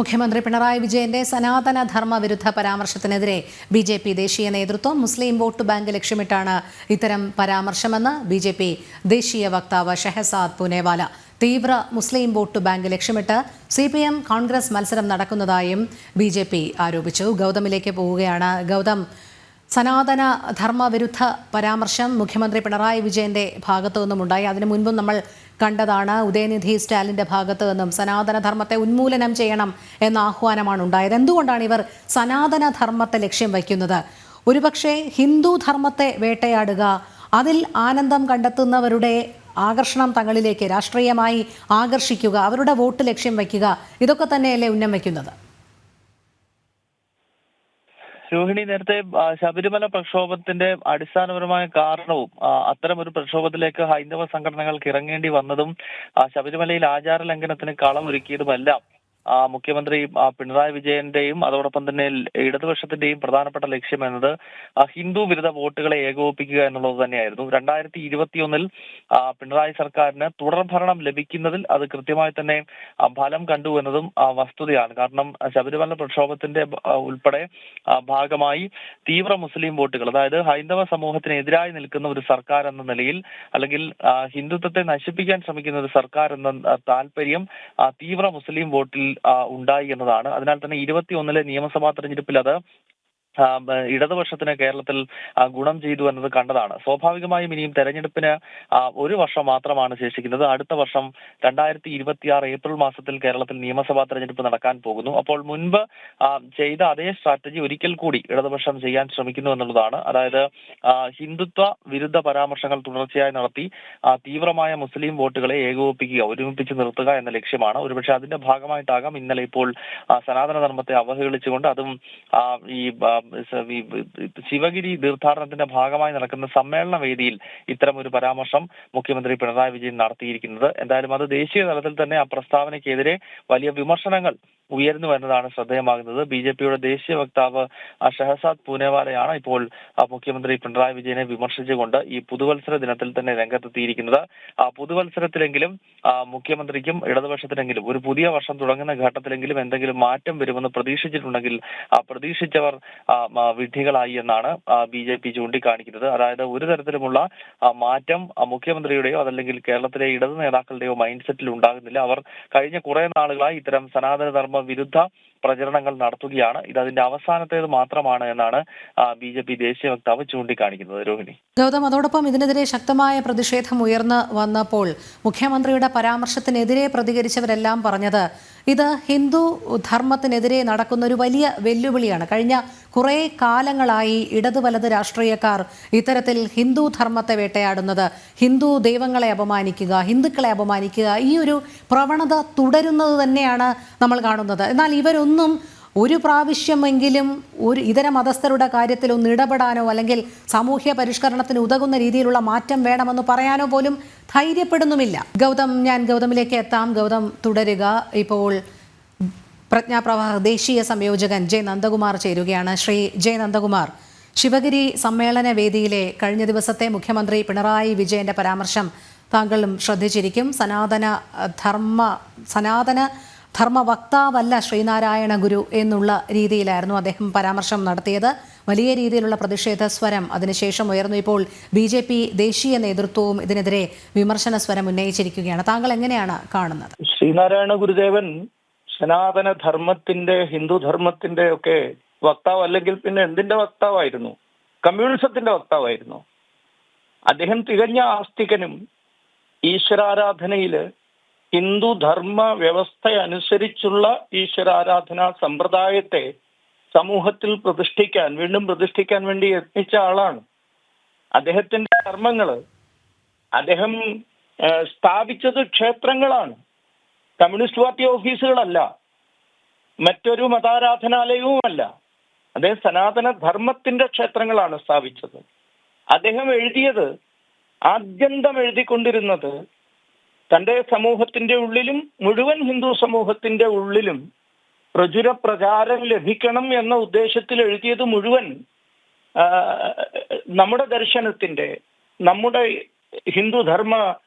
മുഖ്യമന്ത്രി പിണറായി വിജയന്റെ സനാതന ധർമ്മ വിരുദ്ധ പരാമർശത്തിനെതിരെ ബി.ജെ.പി. ദേശീയ നേതൃത്വം മുസ്ലിം വോട്ട് ബാങ്ക് ലക്ഷ്യമിട്ടാണ് ഇത്തരം പരാമർശമെന്ന് ബി.ജെ.പി. ദേശീയ വക്താവ് ഷെഹസാദ് പൂനേവാല. തീവ്ര മുസ്ലിം വോട്ട് ബാങ്ക് ലക്ഷ്യമിട്ട് CPM കോൺഗ്രസ് മത്സരം നടക്കുന്നതായും ബി.ജെ.പി. ആരോപിച്ചു. ഗൗതമിലേക്ക് പോവുകയാണ്. ഗൗതം, സനാതന ധർമ്മ വിരുദ്ധ പരാമർശം മുഖ്യമന്ത്രി പിണറായി വിജയന്റെ ഭാഗത്തു നിന്നുമുണ്ടായി. അതിനു മുൻപും നമ്മൾ കണ്ടതാണ് ഉദയനിധി സ്റ്റാലിന്റെ ഭാഗത്തു നിന്നും സനാതന ധർമ്മത്തെ ഉന്മൂലനം ചെയ്യണം എന്ന ആഹ്വാനമാണ് ഉണ്ടായത്. എന്തുകൊണ്ടാണ് ഇവർ സനാതന ധർമ്മത്തെ ലക്ഷ്യം വയ്ക്കുന്നത്? ഒരുപക്ഷെ ഹിന്ദു ധർമ്മത്തെ വേട്ടയാടുക, അതിൽ ആനന്ദം കണ്ടെത്തുന്നവരുടെ ആകർഷണം തങ്ങളിലേക്ക് രാഷ്ട്രീയമായി ആകർഷിക്കുക, അവരുടെ വോട്ട് ലക്ഷ്യം വയ്ക്കുക, ഇതൊക്കെ തന്നെയല്ലേ ഉന്നം വയ്ക്കുന്നത്? രോഹിണി, നേരത്തെ ശബരിമല പ്രക്ഷോഭത്തിന്റെ അടിസ്ഥാനപരമായ കാരണവും അത്തരമൊരു പ്രക്ഷോഭത്തിലേക്ക് ഹൈന്ദവ സംഘടനകൾക്ക് ഇറങ്ങേണ്ടി വന്നതും ശബരിമലയിൽ ആചാര ലംഘനത്തിന് കളമൊരുക്കിയതുമെല്ലാം മുഖ്യമന്ത്രി പിണറായി വിജയന്റെയും അതോടൊപ്പം തന്നെ ഇടതുപക്ഷത്തിന്റെയും പ്രധാനപ്പെട്ട ലക്ഷ്യം എന്നത് ഹിന്ദു വിരുദ്ധ വോട്ടുകളെ ഏകോപിപ്പിക്കുക എന്നുള്ളത് തന്നെയായിരുന്നു. 2021 പിണറായി സർക്കാരിന് തുടർഭരണം ലഭിക്കുന്നതിൽ അത് കൃത്യമായി തന്നെ ഫലം കണ്ടു എന്നതും വസ്തുതയാണ്. കാരണം ശബരിമല പ്രക്ഷോഭത്തിന്റെ ഉൾപ്പെടെ ഭാഗമായി തീവ്ര മുസ്ലിം വോട്ടുകൾ, അതായത് ഹൈന്ദവ സമൂഹത്തിനെതിരായി നിൽക്കുന്ന ഒരു സർക്കാർ എന്ന നിലയിൽ, അല്ലെങ്കിൽ ഹിന്ദുത്വത്തെ നശിപ്പിക്കാൻ ശ്രമിക്കുന്ന ഒരു സർക്കാർ എന്ന താല്പര്യം തീവ്ര മുസ്ലിം വോട്ടിൽ ഉണ്ടായി എന്നതാണ്. അതിനാൽ തന്നെ 21 നിയമസഭാ തെരഞ്ഞെടുപ്പിൽ അത് ഇടതുപക്ഷത്തിന് കേരളത്തിൽ ഗുണം ചെയ്തു എന്നത് കണ്ടതാണ്. സ്വാഭാവികമായും ഇനിയും തെരഞ്ഞെടുപ്പിന് ഒരു വർഷം മാത്രമാണ് ശേഷിക്കുന്നത്. അടുത്ത വർഷം 2026 ഏപ്രിൽ മാസത്തിൽ കേരളത്തിൽ നിയമസഭാ തെരഞ്ഞെടുപ്പ് നടക്കാൻ പോകുന്നു. അപ്പോൾ മുൻപ് ചെയ്ത അതേ സ്ട്രാറ്റജി ഒരിക്കൽ കൂടി ഇടതുപക്ഷം ചെയ്യാൻ ശ്രമിക്കുന്നു എന്നുള്ളതാണ്. അതായത് ഹിന്ദുത്വ വിരുദ്ധ പരാമർശങ്ങൾ തുടർച്ചയായി നടത്തി തീവ്രമായ മുസ്ലിം വോട്ടുകളെ ഏകോപിപ്പിക്കുക, ഒരുമിപ്പിച്ച് നിർത്തുക എന്ന ലക്ഷ്യമാണ്. ഒരുപക്ഷെ അതിന്റെ ഭാഗമായിട്ടാകാം ഇന്നലെ ഇപ്പോൾ സനാതന ധർമ്മത്തെ അവഹേളിച്ചുകൊണ്ട് അതും ഈ ശിവഗിരി തീർത്ഥാടനത്തിന്റെ ഭാഗമായി നടക്കുന്ന സമ്മേളന വേദിയിൽ ഇത്തരം ഒരു പരാമർശം മുഖ്യമന്ത്രി പിണറായി വിജയൻ നടത്തിയിരിക്കുന്നത്. എന്തായാലും അത് ദേശീയ തലത്തിൽ തന്നെ ആ പ്രസ്താവനയ്ക്കെതിരെ വലിയ വിമർശനങ്ങൾ ഉയർന്നു വരുന്നതാണ് ശ്രദ്ധേയമാകുന്നത്. ബി.ജെ.പിയുടെ ദേശീയ വക്താവ് ഷെഹസാദ് പൂനേവാലയാണ് ഇപ്പോൾ മുഖ്യമന്ത്രി പിണറായി വിജയനെ വിമർശിച്ചുകൊണ്ട് ഈ പുതുവത്സര ദിനത്തിൽ തന്നെ രംഗത്തെത്തിയിരിക്കുന്നത്. പുതുവത്സരത്തിലെങ്കിലും മുഖ്യമന്ത്രിക്കും ഇടതുപക്ഷത്തിനെങ്കിലും ഒരു പുതിയ വർഷം തുടങ്ങുന്ന ഘട്ടത്തിലെങ്കിലും എന്തെങ്കിലും മാറ്റം വരുമെന്ന് പ്രതീക്ഷിച്ചിട്ടുണ്ടെങ്കിൽ പ്രതീക്ഷിച്ചവർ വിഡ്ഢികളായി എന്നാണ് ബി.ജെ.പി. ചൂണ്ടിക്കാണിക്കുന്നത്. അതായത് ഒരു തരത്തിലുമുള്ള മാറ്റം മുഖ്യമന്ത്രിയുടെയോ അതല്ലെങ്കിൽ കേരളത്തിലെ ഇടതു നേതാക്കളുടെയോ മൈൻഡ് സെറ്റിൽ ഉണ്ടാകുന്നില്ല. അവർ കഴിഞ്ഞ കുറെ നാളുകളായി ഇത്തരം സനാതന ധർമ്മ വിരുദ്ധ പ്രചരണങ്ങൾ നടത്തുകയാണ്. ഇത് അതിന്റെ അവസാനത്തേത് മാത്രമാണ് എന്നാണ് ബി.ജെ.പി. ദേശീയ വക്താവ് ചൂണ്ടിക്കാണിക്കുന്നത്. രോഹിണി, ഗൗതം, അതോടൊപ്പം ഇതിനെതിരെ ശക്തമായ പ്രതിഷേധം ഉയർന്നു വന്നപ്പോൾ മുഖ്യമന്ത്രിയുടെ പരാമർശത്തിനെതിരെ പ്രതികരിച്ചവരെല്ലാം പറഞ്ഞത് ഇത് ഹിന്ദു ധർമ്മത്തിനെതിരെ നടക്കുന്ന ഒരു വലിയ വെല്ലുവിളിയാണ്. കഴിഞ്ഞ കുറേ കാലങ്ങളായി ഇടതു വലത് രാഷ്ട്രീയക്കാർ ഇത്തരത്തിൽ ഹിന്ദു ധർമ്മത്തെ വേട്ടയാടുന്നത്, ഹിന്ദു ദൈവങ്ങളെ അപമാനിക്കുക, ഹിന്ദുക്കളെ അപമാനിക്കുക, ഈ ഒരു പ്രവണത തുടരുന്നത് തന്നെയാണ് നമ്മൾ കാണുന്നത്. എന്നാൽ ഇവരൊന്നും ഒരു പ്രാവശ്യമെങ്കിലും ഒരു ഇതര മതസ്ഥരുടെ കാര്യത്തിൽ ഒന്ന് ഇടപെടാനോ അല്ലെങ്കിൽ സാമൂഹ്യ പരിഷ്കരണത്തിന് ഉതകുന്ന രീതിയിലുള്ള മാറ്റം വേണമെന്ന് പറയാനോ പോലും ധൈര്യപ്പെടുന്നുമില്ല. ഗൗതം, ഞാൻ ഗൗതമിലേക്ക് എത്താം. ഗൗതം തുടരുക. ഇപ്പോൾ പ്രജ്ഞാപ്രവാഹ ദേശീയ സംയോജകൻ ജെ നന്ദകുമാർ ചേരുകയാണ്. ശ്രീ ജെ നന്ദകുമാർ, ശിവഗിരി സമ്മേളന വേദിയിലെ കഴിഞ്ഞ ദിവസത്തെ മുഖ്യമന്ത്രി പിണറായി വിജയന്റെ പരാമർശം താങ്കളും ശ്രദ്ധിച്ചിരിക്കും. സനാതന ധർമ്മ വക്താവല്ല ശ്രീനാരായണ ഗുരു എന്നുള്ള രീതിയിലായിരുന്നു അദ്ദേഹം പരാമർശം നടത്തിയത്. വലിയ രീതിയിലുള്ള പ്രതിഷേധ സ്വരം അതിനുശേഷം ഉയർന്നു. ഇപ്പോൾ ബി.ജെ.പി. ദേശീയ നേതൃത്വവും ഇതിനെതിരെ വിമർശന സ്വരം ഉന്നയിച്ചിരിക്കുകയാണ്. താങ്കൾ എങ്ങനെയാണ് കാണുന്നത്? ശ്രീനാരായണ ഗുരുദേവൻ സനാതന ധർമ്മത്തിന്റെ ഹിന്ദുധർമ്മത്തിന്റെ ഒക്കെ വക്താവ് അല്ലെങ്കിൽ പിന്നെ എന്തിന്റെ വക്താവായിരുന്നു? കമ്മ്യൂണിസത്തിന്റെ വക്താവായിരുന്നു. അദ്ദേഹം തികഞ്ഞ ആസ്തികനും ഈശ്വരാരാധനയില് ഹിന്ദുധർമ്മ വ്യവസ്ഥ അനുസരിച്ചുള്ള ഈശ്വരാരാധനാ സമ്പ്രദായത്തെ സമൂഹത്തിൽ വീണ്ടും പ്രതിഷ്ഠിക്കാൻ വേണ്ടി യത്നിച്ച ആളാണ്. അദ്ദേഹത്തിന്റെ കർമ്മങ്ങള് അദ്ദേഹം സ്ഥാപിച്ചത് ക്ഷേത്രങ്ങളാണ്, കമ്മ്യൂണിസ്റ്റ് പാർട്ടി ഓഫീസുകളല്ല, മറ്റൊരു മതാരാധനാലയവുമല്ല. അദ്ദേഹം സനാതന ധർമ്മത്തിന്റെ ക്ഷേത്രങ്ങളാണ് സ്ഥാപിച്ചത്. അദ്ദേഹം എഴുതിയത്, ആദ്യന്തം എഴുതിക്കൊണ്ടിരുന്നത് തന്റെ സമൂഹത്തിന്റെ ഉള്ളിലും മുഴുവൻ ഹിന്ദു സമൂഹത്തിന്റെ ഉള്ളിലും പ്രചുര പ്രചാരം ലഭിക്കണം എന്ന ഉദ്ദേശത്തിൽ എഴുതിയത് മുഴുവൻ നമ്മുടെ ദർശനത്തിന്റെ, നമ്മുടെ ഹിന്ദുധർമ്മ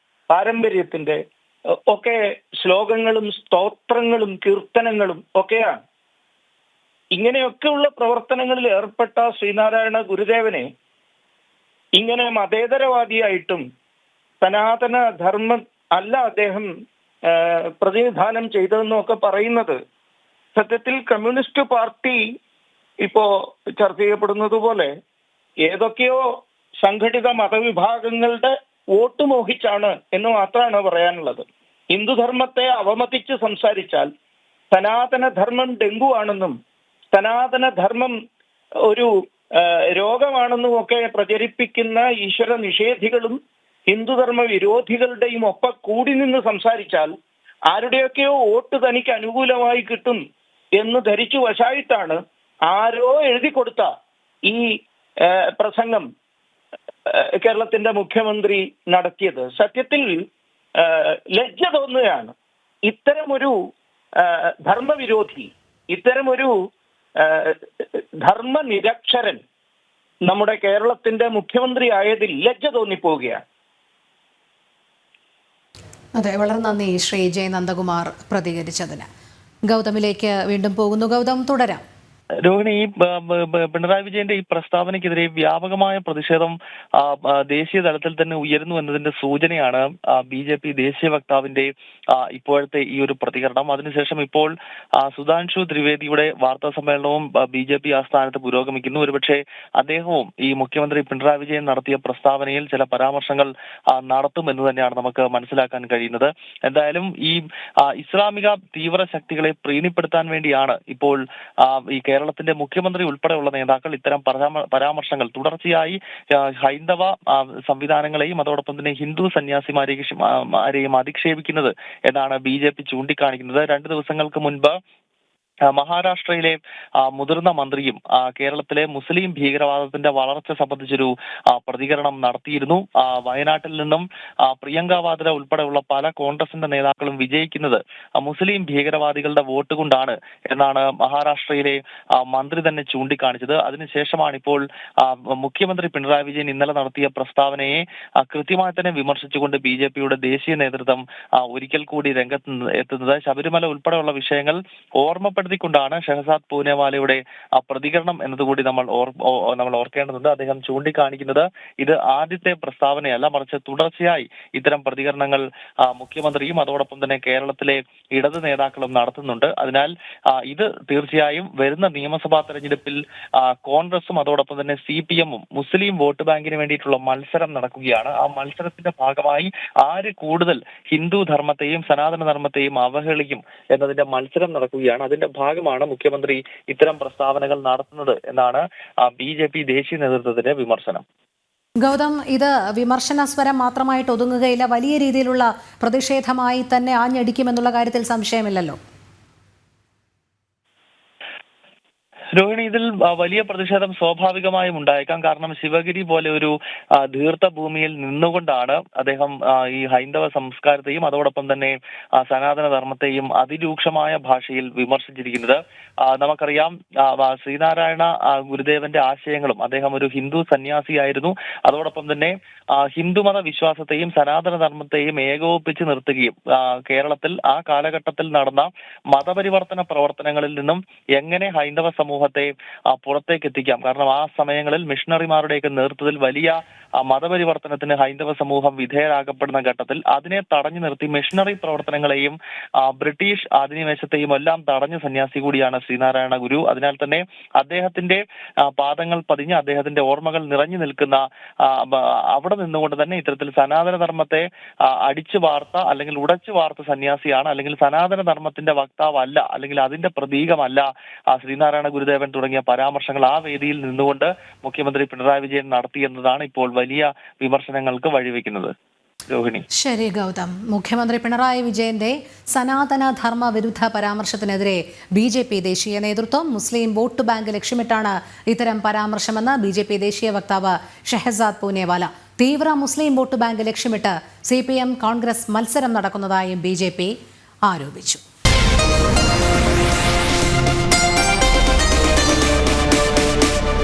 പാരമ്പര്യത്തിന്റെ ഒക്കെ ശ്ലോകങ്ങളും സ്തോത്രങ്ങളും കീർത്തനങ്ങളും ഒക്കെയാണ്. ഇങ്ങനെയൊക്കെയുള്ള പ്രവർത്തനങ്ങളിൽ ഏർപ്പെട്ട ശ്രീനാരായണ ഗുരുദേവനെ ഇങ്ങനെ മതേതരവാദിയായിട്ടും സനാതന ധർമ്മം അല്ല അദ്ദേഹം പ്രതിനിധാനം ചെയ്തതെന്നും ഒക്കെ പറയുന്നത് സത്യത്തിൽ കമ്മ്യൂണിസ്റ്റ് പാർട്ടി ഇപ്പോ ചർച്ച ചെയ്യപ്പെടുന്നത് പോലെ ഏതൊക്കെയോ സംഘടിത മതവിഭാഗങ്ങളുടെ വോട്ട് മോഹിച്ചാണ് എന്ന് മാത്രമാണ് പറയാനുള്ളത്. ഹിന്ദുധർമ്മത്തെ അവമതിച്ച് സംസാരിച്ചാൽ സനാതനധർമ്മം ഡെങ്കു ആണെന്നും സനാതനധർമ്മം ഒരു രോഗമാണെന്നും ഒക്കെ പ്രചരിപ്പിക്കുന്ന ഈശ്വര നിഷേധികളും ഹിന്ദുധർമ്മ വിരോധികളുടെയും ഒപ്പം കൂടി നിന്ന് സംസാരിച്ചാൽ ആരുടെയൊക്കെയോ വോട്ട് തനിക്ക് അനുകൂലമായി കിട്ടും എന്ന് ധരിച്ചു വശായിട്ടാണ് ആരോ എഴുതി കൊടുത്ത ഈ പ്രസംഗം കേരളത്തിന്റെ മുഖ്യമന്ത്രി നടത്തിയത്. സത്യത്തിൽ ലജ്ജ തോന്നുകയാണ്. ഇത്തരമൊരു ധർമ്മവിരോധി, ഇത്തരമൊരു ധർമ്മനിരക്ഷരൻ നമ്മുടെ കേരളത്തിന്റെ മുഖ്യമന്ത്രി ആയതിൽ ലജ്ജ തോന്നിപ്പോവുകയാണ്. അതെ, വളരെ നന്ദി ശ്രീ ജെ നന്ദകുമാർ പ്രതികരിച്ചതിന്. ഗൗതമിലേക്ക് വീണ്ടും പോകുന്നു. ഗൗതം, തുടരാം. രോഹിണി, ഈ പിണറായി വിജയന്റെ ഈ പ്രസ്താവനയ്ക്കെതിരെ വ്യാപകമായ പ്രതിഷേധം ദേശീയ തലത്തിൽ തന്നെ ഉയരുന്നു എന്നതിന്റെ സൂചനയാണ് BJP ദേശീയ വക്താവിന്റെ ഇപ്പോഴത്തെ ഈ ഒരു പ്രതികരണം. അതിനുശേഷം ഇപ്പോൾ സുധാൻഷു ത്രിവേദിയുടെ വാർത്താ സമ്മേളനവും BJP ആസ്ഥാനത്ത് പുരോഗമിക്കുന്നു. ഒരുപക്ഷെ അദ്ദേഹവും ഈ മുഖ്യമന്ത്രി പിണറായി വിജയൻ നടത്തിയ പ്രസ്താവനയിൽ ചില പരാമർശങ്ങൾ നടത്തും എന്ന് തന്നെയാണ് നമുക്ക് മനസ്സിലാക്കാൻ കഴിയുന്നത്. എന്തായാലും ഈ ഇസ്ലാമിക തീവ്ര ശക്തികളെ പ്രീണിപ്പെടുത്താൻ വേണ്ടിയാണ് ഇപ്പോൾ ഈ കേരളത്തിന്റെ മുഖ്യമന്ത്രി ഉൾപ്പെടെയുള്ള നേതാക്കൾ ഇത്തരം പരാമർശങ്ങൾ തുടർച്ചയായി ഹൈന്ദവ സംവിധാനങ്ങളെയും അതോടൊപ്പം തന്നെ ഹിന്ദു സന്യാസിമാരെയും അധിക്ഷേപിക്കുന്നത് എന്നാണ് BJP ചൂണ്ടിക്കാണിക്കുന്നത്. 2 ദിവസങ്ങൾക്ക് മുൻപ് മഹാരാഷ്ട്രയിലെ മുതിർന്ന മന്ത്രിയും കേരളത്തിലെ മുസ്ലിം ഭീകരവാദത്തിന്റെ വളർച്ച സംബന്ധിച്ചൊരു പ്രതികരണം നടത്തിയിരുന്നു. വയനാട്ടിൽ നിന്നും പ്രിയങ്ക വാദ്ര ഉൾപ്പെടെയുള്ള പല കോൺഗ്രസിന്റെ നേതാക്കളും വിജയിക്കുന്നത് മുസ്ലിം ഭീകരവാദികളുടെ വോട്ട് കൊണ്ടാണ് എന്നാണ് മഹാരാഷ്ട്രയിലെ മന്ത്രി തന്നെ ചൂണ്ടിക്കാണിച്ചത്. അതിനുശേഷമാണ് ഇപ്പോൾ മുഖ്യമന്ത്രി പിണറായി വിജയൻ ഇന്നലെ നടത്തിയ പ്രസ്താവനയെ കൃത്യമായി തന്നെ വിമർശിച്ചുകൊണ്ട് BJPയുടെ ദേശീയ നേതൃത്വം ഒരിക്കൽ കൂടി രംഗത്ത് എത്തുന്നത്. ശബരിമല ഉൾപ്പെടെയുള്ള വിഷയങ്ങൾ ഓർമ്മപ്പെടുത്തിക്കൊണ്ടാണ് ഷഹസാദ് പൂനെവാലയുടെ പ്രതികരണം എന്നതുകൂടി നമ്മൾ ഓർക്കേണ്ടതുണ്ട്. അദ്ദേഹം ചൂണ്ടിക്കാണിക്കുന്നത് ഇത് ആദ്യത്തെ പ്രസ്താവനയല്ല, മറിച്ച് തുടർച്ചയായി ഇത്തരം പ്രതികരണങ്ങൾ മുഖ്യമന്ത്രിയും അതോടൊപ്പം തന്നെ കേരളത്തിലെ ഇടത് നേതാക്കളും നടത്തുന്നുണ്ട്. അതിനാൽ ഇത് തീർച്ചയായും വരുന്ന നിയമസഭാ തെരഞ്ഞെടുപ്പിൽ കോൺഗ്രസും അതോടൊപ്പം തന്നെ CPM-ഉം മുസ്ലിം വോട്ട് ബാങ്കിന് വേണ്ടിയിട്ടുള്ള മത്സരം നടക്കുകയാണ്. ആ മത്സരത്തിന്റെ ഭാഗമായി ആര് കൂടുതൽ ഹിന്ദു ധർമ്മത്തെയും സനാതന ധർമ്മത്തെയും അവഹേളിക്കും എന്നതിന്റെ മത്സരം നടക്കുകയാണ്. അതിന്റെ ഭാഗമാണ് മുഖ്യമന്ത്രി ഇത്തരം പ്രസ്താവനകൾ നടത്തുന്നത് എന്നാണ് BJP ദേശീയ നേതൃത്വത്തിന്റെ വിമർശനം. ഗൗതം, ഇത് വിമർശന സ്വരം മാത്രമായിട്ട് ഒതുങ്ങുകയില്ല, വലിയ രീതിയിലുള്ള പ്രതിഷേധമായി തന്നെ ആഞ്ഞടിക്കുമെന്നുള്ള കാര്യത്തിൽ സംശയമില്ലല്ലോ. രോഹിണി, ഇതിൽ വലിയ പ്രതിഷേധം സ്വാഭാവികമായും ഉണ്ടായേക്കാം. കാരണം ശിവഗിരി പോലെ ഒരു തീർത്ഥ ഭൂമിയിൽ നിന്നുകൊണ്ടാണ് അദ്ദേഹം ഈ ഹൈന്ദവ സംസ്കാരത്തെയും അതോടൊപ്പം തന്നെ സനാതന ധർമ്മത്തെയും അതിരൂക്ഷമായ ഭാഷയിൽ വിമർശിച്ചിരിക്കുന്നത്. നമുക്കറിയാം, ശ്രീനാരായണ ഗുരുദേവന്റെ ആശയങ്ങളും അദ്ദേഹം ഒരു ഹിന്ദു സന്യാസിയായിരുന്നു. അതോടൊപ്പം തന്നെ ഹിന്ദുമത വിശ്വാസത്തെയും സനാതന ധർമ്മത്തെയും ഏകോപിപ്പിച്ച് നിർത്തുകയും കേരളത്തിൽ ആ കാലഘട്ടത്തിൽ നടന്ന മതപരിവർത്തന പ്രവർത്തനങ്ങളിൽ നിന്നും എങ്ങനെ ഹൈന്ദവ സമൂഹത്തെ പുറത്തേക്ക് എത്തിക്കാം. കാരണം ആ സമയങ്ങളിൽ മിഷണറിമാരുടെയൊക്കെ നേതൃത്വത്തിൽ വലിയ മതപരിവർത്തനത്തിന് ഹൈന്ദവ സമൂഹം വിധേയരാകപ്പെടുന്ന ഘട്ടത്തിൽ അതിനെ തടഞ്ഞു നിർത്തി മിഷണറി പ്രവർത്തനങ്ങളെയും ബ്രിട്ടീഷ് അധിനിവേശത്തെയും എല്ലാം തടഞ്ഞ സന്യാസി കൂടിയാണ് ശ്രീനാരായണ ഗുരു. അതിനാൽ തന്നെ അദ്ദേഹത്തിന്റെ പാദങ്ങൾ പതിഞ്ഞ് അദ്ദേഹത്തിന്റെ ഓർമ്മകൾ നിറഞ്ഞു നിൽക്കുന്ന അവിടെ നിന്നുകൊണ്ട് തന്നെ ഇത്തരത്തിൽ സനാതന ധർമ്മത്തെ അടിച്ചു വാർത്ത അല്ലെങ്കിൽ ഉടച്ചു വാർത്ത സന്യാസിയാണ്, അല്ലെങ്കിൽ സനാതന ധർമ്മത്തിന്റെ വക്താവല്ല, അല്ലെങ്കിൽ അതിന്റെ പ്രതീകമല്ല ശ്രീനാരായണ ഗുരുദേവൻ തുടങ്ങിയ പരാമർശങ്ങൾ ആ വേദിയിൽ നിന്നുകൊണ്ട് മുഖ്യമന്ത്രി പിണറായി വിജയൻ നടത്തിയെന്നതാണ് ഇപ്പോൾ വലിയ വിമർശനങ്ങൾക്ക് വഴിവെക്കുന്നത്. രോഹിണി. ശരി ഗൗതം, മുഖ്യമന്ത്രി പിണറായി വിജയന്റെ സനാതന ധർമ്മ വിരുദ്ധ പരാമർശത്തിനെതിരെ BJP ദേശീയ നേതൃത്വം മുസ്ലിം വോട്ട് ബാങ്ക് ലക്ഷ്യമിട്ടാണ് ഇത്തരം പരാമർശമെന്ന് BJP ദേശീയ വക്താവ് ഷഹസാദ് പൂനെവാല. തീവ്ര മുസ്ലിം വോട്ട് ബാങ്ക് ലക്ഷ്യമിട്ട് CPM കോൺഗ്രസ് മത്സരം നടക്കുന്നതായും BJP ആരോപിച്ചു.